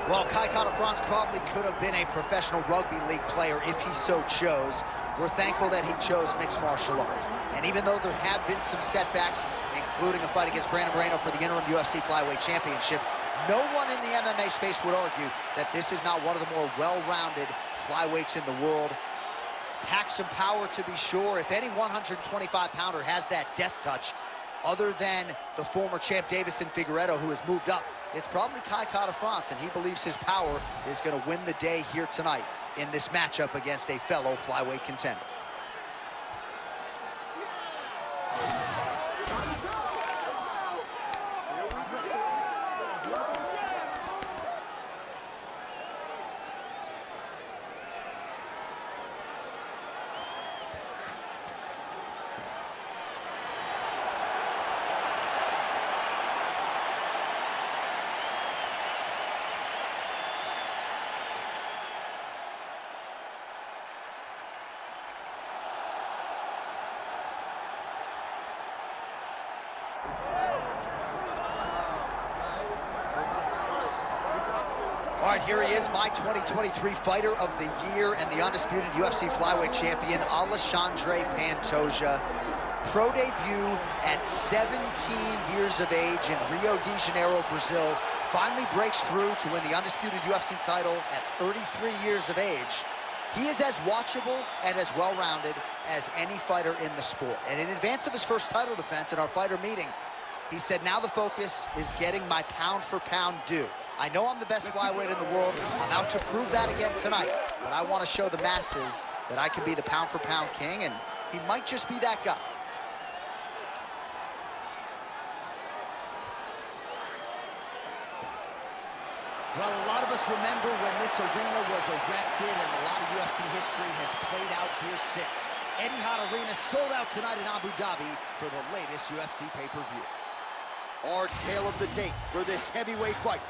Well, Kai France probably could have been a professional rugby league player if he so chose. We're thankful that he chose mixed martial arts. And even though there have been some setbacks, including a fight against Brandon Moreno for the interim UFC Flyweight Championship, no one in the MMA space would argue that this is not one of the more well-rounded flyweights in the world. Packs some power, to be sure. If any 125-pounder has that death touch, other than the former champ Davison Figueiredo, who has moved up, it's probably Kai France, and he believes his power is going to win the day here tonight in this matchup against a fellow flyweight contender. All right, here he is, my 2023 Fighter of the Year and the undisputed UFC Flyweight Champion, Alexandre Pantoja. Pro debut at 17 years of age in Rio de Janeiro, Brazil. Finally breaks through to win the undisputed UFC title at 33 years of age. He is as watchable and as well-rounded as any fighter in the sport. And in advance of his first title defense at our fighter meeting, he said, now the focus is getting my pound-for-pound due. I know I'm the best flyweight in the world. I'm out to prove that again tonight. But I want to show the masses that I can be the pound-for-pound king, and he might just be that guy. Well, a lot of us remember when this arena was erected, and a lot of UFC history has played out here since. Etihad Arena sold out tonight in Abu Dhabi for the latest UFC pay-per-view. Our tale of the tape for this heavyweight fight.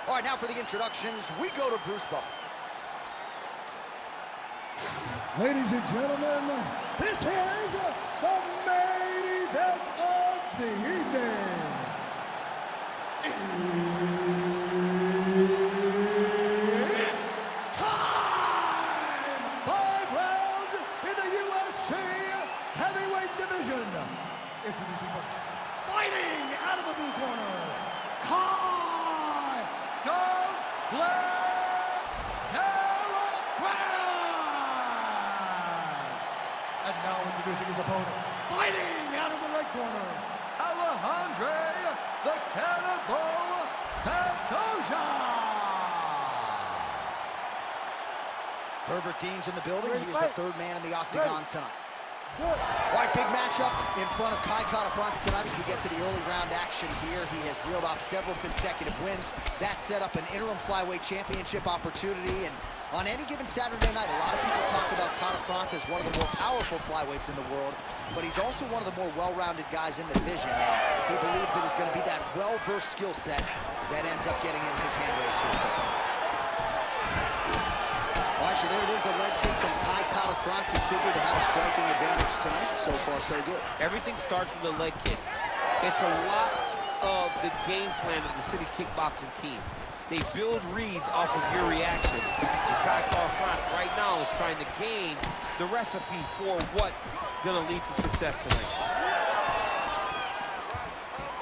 All right, now for the introductions, we go to Bruce Buffer. Ladies and gentlemen, this is the main event of the evening. It's time! 5 rounds in the UFC heavyweight division. Introducing first, fighting out of the blue corner, Kai and now introducing his opponent, fighting out of the red corner, Alexandre the Cannibal Pantoja. Herbert Dean's in the building. He is the third man in the octagon tonight. All right, big matchup in front of Kai France tonight as we get to the early round action here. He has reeled off several consecutive wins. That set up an interim flyweight championship opportunity. And on any given Saturday night, a lot of people talk about Kai France as one of the more powerful flyweights in the world, but he's also one of the more well-rounded guys in the division. And he believes it is going to be that well-versed skill set that ends up getting in his hand race here tonight. All right, so there it is, the leg kick from Kai France. He figured to have a striking advantage tonight. So far, so good. Everything starts with a leg kick. It's a lot of the game plan of the City Kickboxing team. They build reads off of your reactions. And Kai France right now is trying to gain the recipe for what's going to lead to success tonight.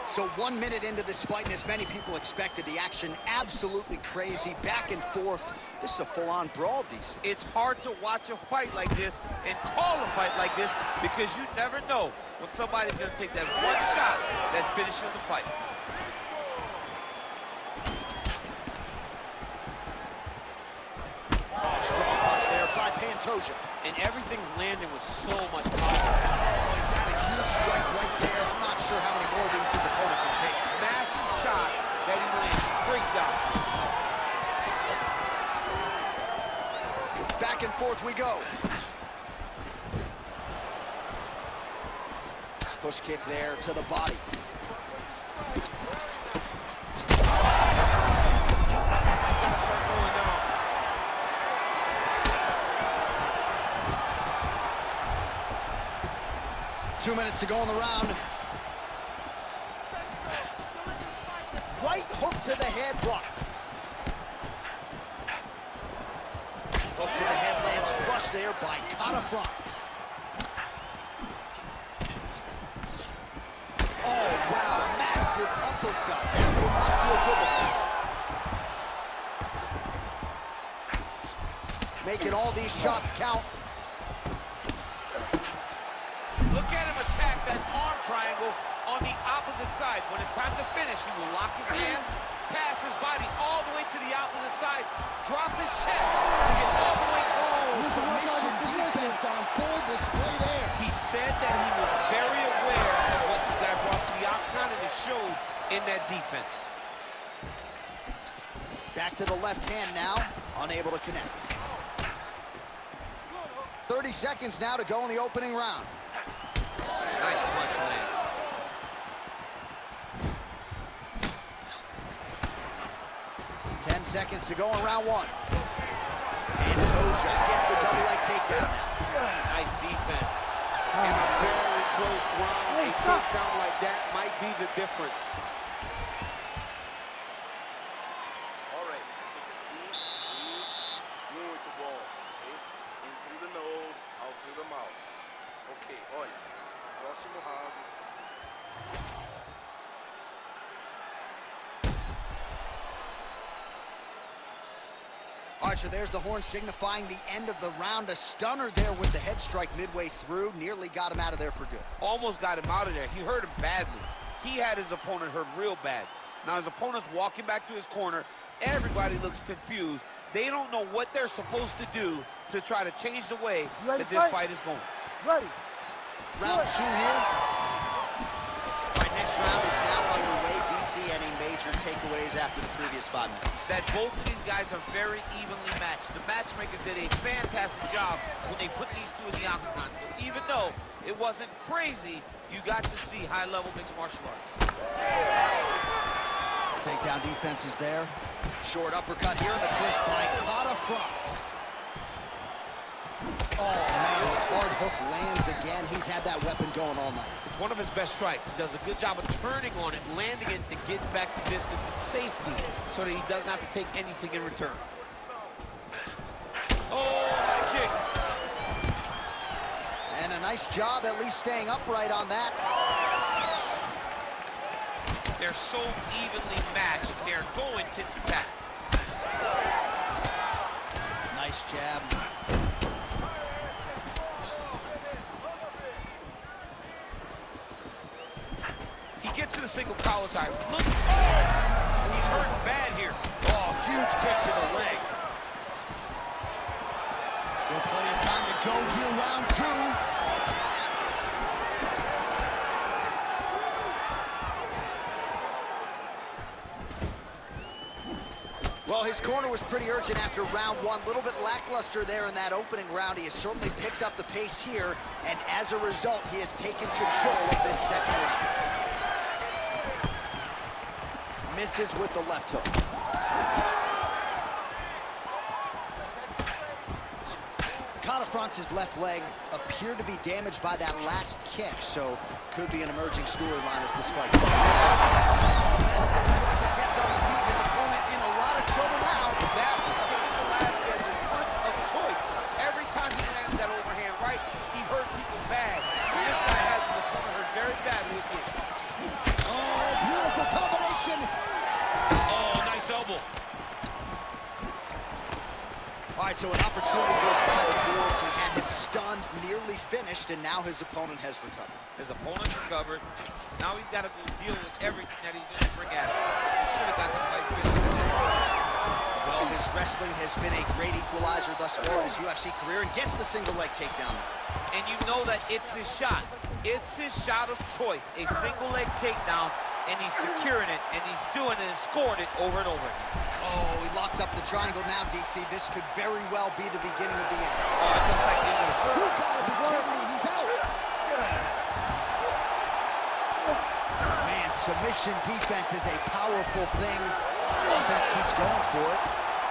So 1 minute into this fight, and as many people expected, the action absolutely crazy, back and forth. This is a full-on brawl, DC. It's hard to watch a fight like this and call a fight like this because you never know when somebody's going to take that one shot that finishes the fight. Oh, strong punch there by Pantoja. And everything's landing with so much power. Oh, he's had a huge strike right there. I'm not sure how many more of these his opponent can take. Massive shot that he lands. Great job. Back and forth we go. Push kick there to the body. 2 minutes to go in the round. Right hook Hook to the head, blocked. Hook to the head lands flush there by France. Oh, wow, massive uppercut. That will not feel good with him. Making all these shots count. Look at him attack that arm triangle on the opposite side. When it's time to finish, he will lock his hands, pass his body all the way to the opposite side, drop his chest to get all the way. Oh, submission defense on full display there. He said that he was very aware of what this guy brought to the octagon, and it showed in that defense. Back to the left hand now, unable to connect. 30 seconds now to go in the opening round. Nice punch lands. Ten seconds to go in round one. Pantoja gets the double leg takedown now. Nice defense. In a very close round, a takedown like that might be the difference. All right, take a seat, breathe, muito bom, okay? In through the nose, out through the mouth. Okay, olha, próximo round. All right, so there's the horn signifying the end of the round. A stunner there with the head strike midway through. Nearly got him out of there for good. Almost got him out of there. He hurt him badly. He had his opponent hurt real bad. Now his opponent's walking back to his corner. Everybody looks confused. They don't know what they're supposed to do to try to change the way that this fight is going. Ready. Round two here. All right, next round is now underway. DC, any major takeaways after the previous 5 minutes? That both of these guys are very evenly matched. The matchmakers did a fantastic job when they put these two in the octagon. So even though it wasn't crazy, you got to see high-level mixed martial arts. Takedown defense is there. Short uppercut here in the clinch by France. Oh, man, the hard hook lands again. He's had that weapon going all night. It's one of his best strikes. He does a good job of turning on it, landing it, and getting back to distance and safety so that he doesn't have to take anything in return. Oh, high kick. And a nice job at least staying upright on that. They're so evenly matched. They're going tit for tat. Nice jab. He gets to the single collar tie. Look, oh, he's hurting bad here. Oh, huge kick to the leg. Still plenty of time to go here, round two. Well, his corner was pretty urgent after round one. A little bit lackluster there in that opening round. He has certainly picked up the pace here, and as a result, he has taken control of this second round. Misses with the left hook. France's left leg appeared to be damaged by that last kick, so could be an emerging storyline as this fight goes. As it gets on the feet, his opponent in a lot of trouble now. That was Cain Velasquez's punch of choice. Every time he lands that overhand right, he hurt people bad. And this guy has his opponent hurt very badly again. Oh, beautiful combination. Oh, nice elbow. All right, so an opportunity goes by the boards. He had him stunned, nearly finished, and now his opponent has recovered. His opponent's recovered. Now he's got to go deal with everything that he's going to bring at him. He should have got the fight finished. Well, his wrestling has been a great equalizer thus far in his UFC career and gets the single leg takedown. And you know that it's his shot. It's his shot of choice, a single leg takedown, and he's securing it, and he's doing it and scoring it over and over again. Oh, he locks up the triangle now, DC. This could very well be the beginning of the end. Oh, it looks like the end of the first. You gotta be kidding me, he's out. Man, submission defense is a powerful thing. Offense keeps going for it.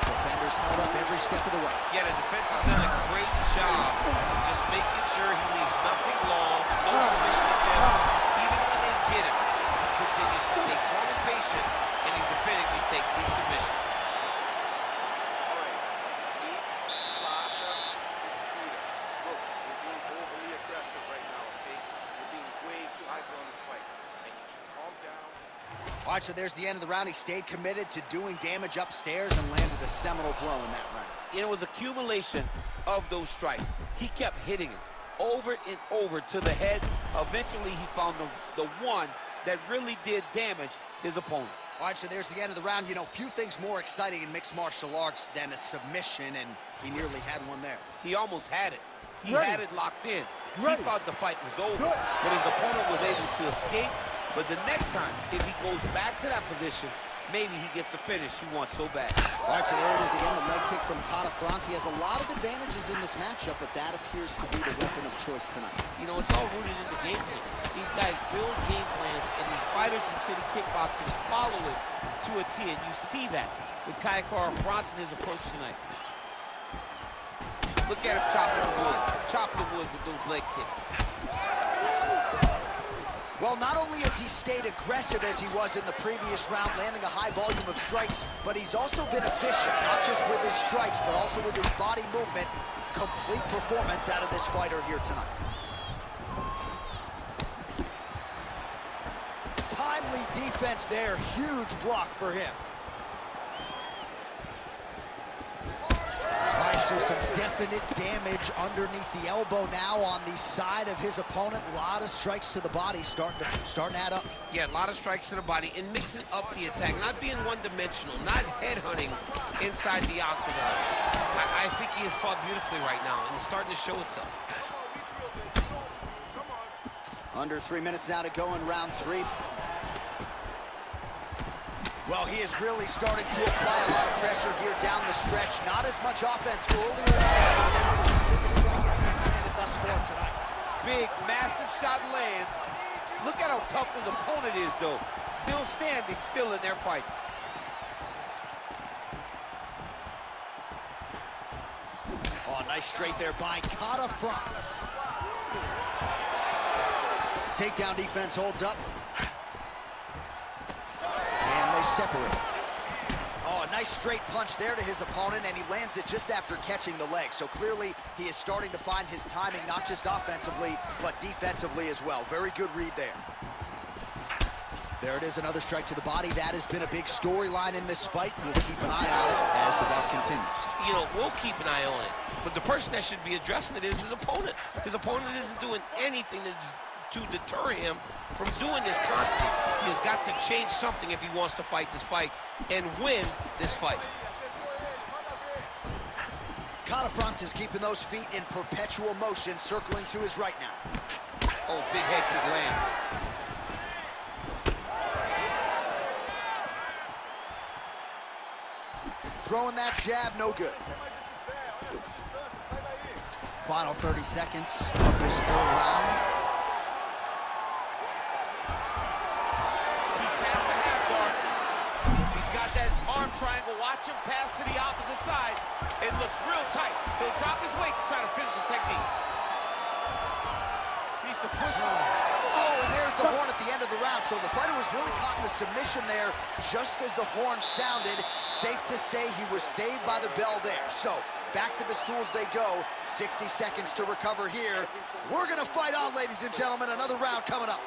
Defenders held up every step of the way. Yeah, the defense has done a great job just making sure he leaves nothing long, no submission attempts. Even when they get him, he continues to stay calm and patient, and he's defending take the submission. All right, see, relaxa, respira. Look, you're being overly aggressive right now, okay? You're being way too hyped on this fight. I need you to calm down. All right, so there's the end of the round. He stayed committed to doing damage upstairs and landed a seminal blow in that round. It was accumulation of those strikes. He kept hitting it over and over to the head. Eventually, he found the one that really did damage his opponent. All right, so there's the end of the round. You know, few things more exciting in mixed martial arts than a submission, and he nearly had one there. He almost had it. He Ready. had it locked in. Ready. He thought the fight was over, but his opponent was able to escape. But the next time, if he goes back to that position, maybe he gets the finish he wants so bad. All right, so there it is again, the leg kick from France. He has a lot of advantages in this matchup, but that appears to be the weapon of choice tonight. You know, it's all rooted in the game plan. These guys build game plans, and these fighters from City Kickboxing follow it to a T, and you see that with France and his approach tonight. Look at him chop the wood with those leg kicks. Well, not only has he stayed aggressive as he was in the previous round, landing a high volume of strikes, but he's also been efficient, not just with his strikes, but also with his body movement. Complete performance out of this fighter here tonight. Timely defense there, huge block for him. All right, so some definite damage underneath the elbow now on the side of his opponent. A lot of strikes to the body starting to add up. Yeah, a lot of strikes to the body and mixing up the attack, not being one-dimensional, not headhunting inside the octagon. I think he has fought beautifully right now, and it's starting to show itself. Under 3 minutes now to go in round 3. Well, he is really starting to apply a lot of pressure here down the stretch. Not as much offense earlier thus far tonight. Big, massive shot lands. Look at how tough his opponent is, though. Still standing, still in their fight. Oh, nice straight there by France. Takedown defense holds up. And they separate. Oh, a nice straight punch there to his opponent, and he lands it just after catching the leg. So clearly, he is starting to find his timing, not just offensively, but defensively as well. Very good read there. There it is, another strike to the body. That has been a big storyline in this fight. We'll keep an eye on it as the bout continues. You know, we'll keep an eye on it. But the person that should be addressing it is his opponent. His opponent isn't doing anything to deter him from doing this constantly. He has got to change something if he wants to fight this fight and win this fight. France is keeping those feet in perpetual motion, circling to his right now. Oh, big head kick lands. Throwing that jab, no good. Final 30 seconds of this third round. He passed the half guard. He's got that arm triangle. Watch him pass to the opposite side. It looks real tight. He'll drop his weight to try to finish his technique. He's the push. Oh, and there's the horn at the end of the round. So the fighter was really caught in a submission there just as the horn sounded. Safe to say he was saved by the bell there. So back to the stools they go. 60 seconds to recover here. We're going to fight on, ladies and gentlemen. Another round coming up.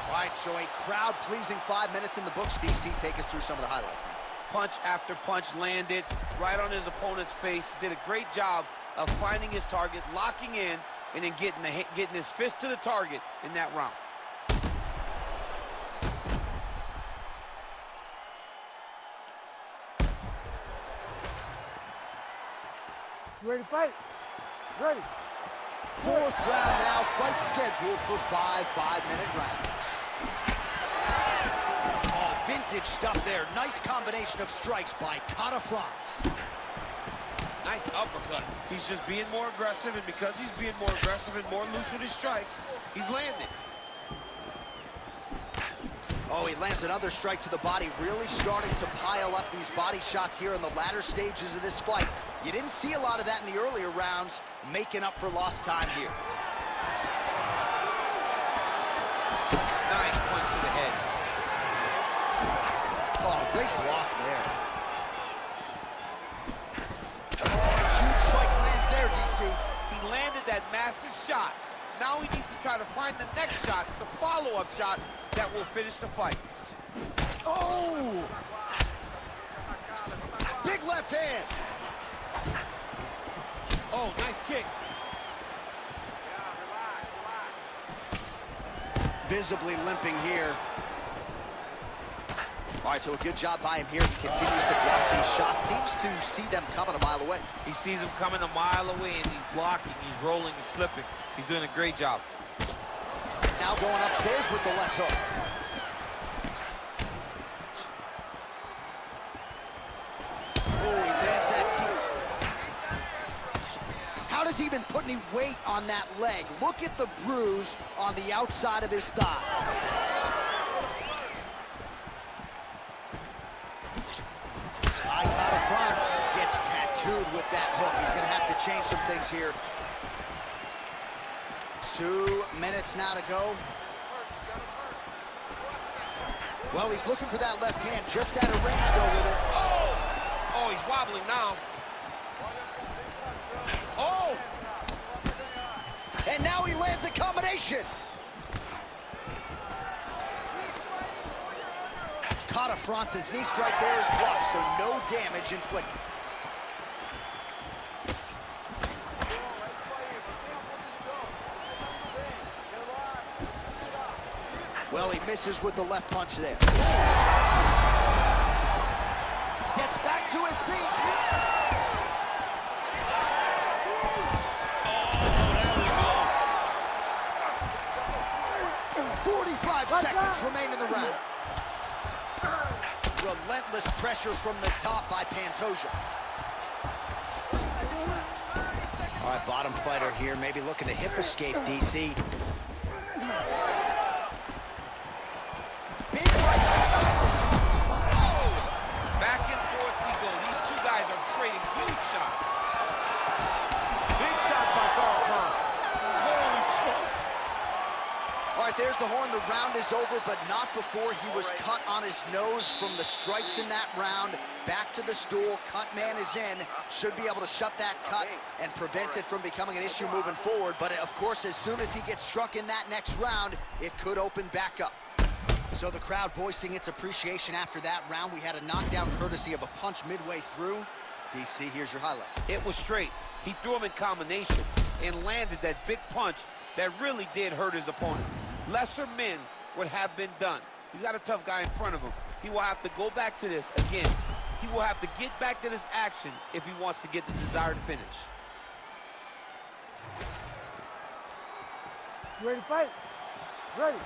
All right, so a crowd-pleasing 5 minutes in the books. DC, take us through some of the highlights, man. Punch after punch landed right on his opponent's face. Did a great job of finding his target, locking in, and then getting his fist to the target in that round. You ready to fight? Ready. Fourth round now, fight scheduled for 5 5-minute rounds. Oh, vintage stuff there. Nice combination of strikes by France. Nice uppercut. He's just being more aggressive, and because he's being more aggressive and more loose with his strikes, he's landing. Oh, he lands another strike to the body, really starting to pile up these body shots here in the latter stages of this fight. You didn't see a lot of that in the earlier rounds, making up for lost time here. Nice punch to the head. Oh, Great block there. Oh, huge strike lands there, DC. He landed that massive shot. Now he needs to try to find the next shot, the follow-up shot that will finish the fight. Oh! Big left hand. Oh, nice kick. Visibly limping here. All right, so a good job by him here. He continues to block these shots. Seems to see them coming a mile away. He sees them coming a mile away, and he's blocking, he's rolling, he's slipping. He's doing a great job. Now going upstairs with the left hook. Oh, he lands that team. How does he even put any weight on that leg? Look at the bruise on the outside of his thigh. Gets tattooed with that hook. He's going to have to change some things here. 2 minutes now to go. Well, he's looking for that left hand, just out of range, though, with it. Oh, he's wobbling now. Oh! And now he lands a combination. France's knee strike there is blocked, so no damage inflicted. Well, he misses with the left punch there. Gets back to his feet. Oh, there we go. 45 seconds remain in the round. Relentless pressure from the top by Pantoja. All right, bottom fighter here, maybe looking to hip escape, DC. Big right. Back and forth we go. These two guys are trading huge shots. Big shot by Pantoja. Holy smokes. All right, there's the horn. The round is over, but not before he was cut on his nose from the strikes in that round. Back to the stool. Cut man is in. Should be able to shut that cut and prevent it from becoming an issue moving forward. But, of course, as soon as he gets struck in that next round, it could open back up. So the crowd voicing its appreciation after that round. We had a knockdown courtesy of a punch midway through. DC, here's your highlight. It was straight. He threw him in combination and landed that big punch that really did hurt his opponent. Lesser men would have been done. He's got a tough guy in front of him. He will have to go back to this again. He will have to get back to this action if he wants to get the desired finish. You ready to fight? Ready.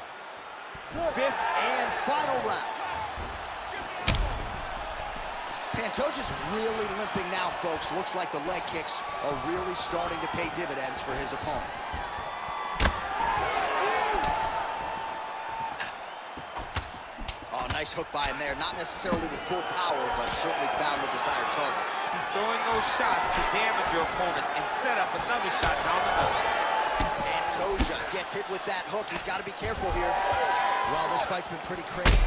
Good. Fifth and final round. Pantoja's really limping now, folks. Looks like the leg kicks are really starting to pay dividends for his opponent. Nice hook by him there, not necessarily with full power, but certainly found the desired target. He's throwing those shots to damage your opponent and set up another shot down the middle. Pantoja gets hit with that hook. He's got to be careful here. Well, this fight's been pretty crazy. That's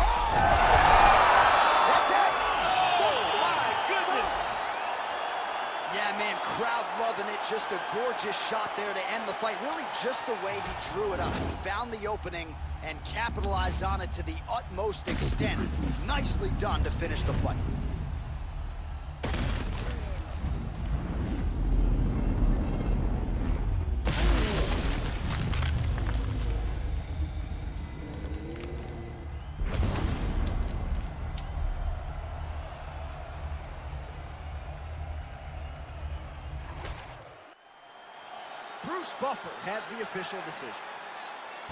it! Oh, my goodness! Yeah, man, crowd loving it. Just a gorgeous shot there to end the fight. Really just the way he drew it up. He found the opening and capitalized on it to the utmost extent. Nicely done to finish the fight. Bruce Buffer has the official decision.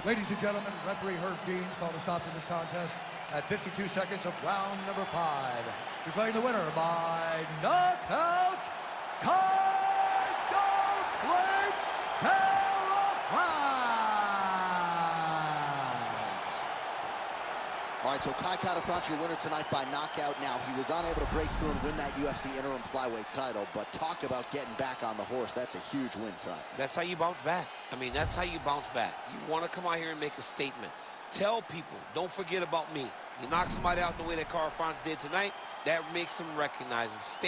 Ladies and gentlemen, referee Herb Dean's called a stop to this contest at 52 seconds of round number 5. Declaring the winner by knockout, All right, so Kai Kara-France, your winner tonight by knockout. Now, he was unable to break through and win that UFC interim flyweight title, but talk about getting back on the horse. That's a huge win tonight. That's how you bounce back. I mean, that's how you bounce back. You want to come out here and make a statement. Tell people, don't forget about me. You knock somebody out the way that Carl Franz did tonight, that makes him recognize him.